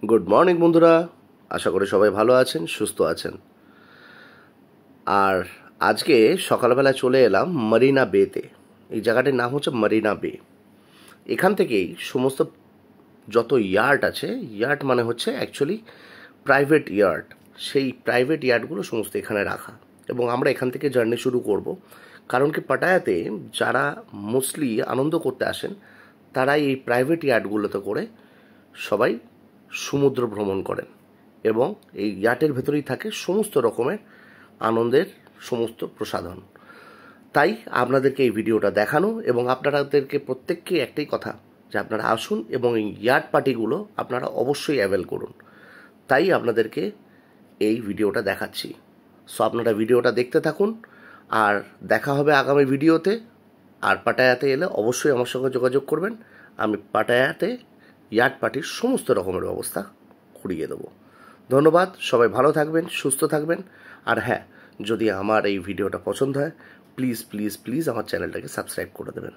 Good morning বন্ধুরা, আশা করি সবাই ভালো আছেন, সুস্থ আছেন। আর আজকে সকালবেলা চলে এলাম মারিনা বেতে। এই জায়গাটির নাম হচ্ছে মারিনা বে। এখান থেকেই সমস্ত যত ইয়ার্ড আছে, ইয়ার্ড মানে হচ্ছে অ্যাকচুয়ালি প্রাইভেট ইয়ার্ড, সেই প্রাইভেট ইয়ার্ডগুলো সমস্ত এখানে রাখা। এবং আমরা এখান থেকে জার্নি শুরু করব, কারণ কি পাটায়াতে যারা মোস্টলি আনন্দ করতে আসেন তারাই এই প্রাইভেট ইয়ার্ডগুলোতে করে সবাই সমুদ্র ভ্রমণ করেন। এবং এই ইয়াটের ভেতরেই থাকে সমস্ত রকমের আনন্দের সমস্ত প্রসাধন। তাই আপনাদেরকে এই ভিডিওটা দেখানো এবং আপনাদেরকে প্রত্যেককে একটাই কথা, যে আপনারা আসুন এবং এই ইয়াট পার্টিগুলো আপনারা অবশ্যই অ্যাভেল করুন। তাই আপনাদেরকে এই ভিডিওটা দেখাচ্ছি। সো আপনারা ভিডিওটা দেখতে থাকুন, আর দেখা হবে আগামী ভিডিওতে। আর পাটায়াতে এলে অবশ্যই আমার সঙ্গে যোগাযোগ করবেন। আমি পাটায়াতে ইয়াট পার্টির সমস্ত রকমের ব্যবস্থা করিয়ে দেবো। ধন্যবাদ, সবাই ভালো থাকবেন, সুস্থ থাকবেন। আর হ্যাঁ, যদি আমার এই ভিডিওটা পছন্দ হয় প্লিজ প্লিজ প্লিজ আমার চ্যানেলটাকে সাবস্ক্রাইব করে দেবেন।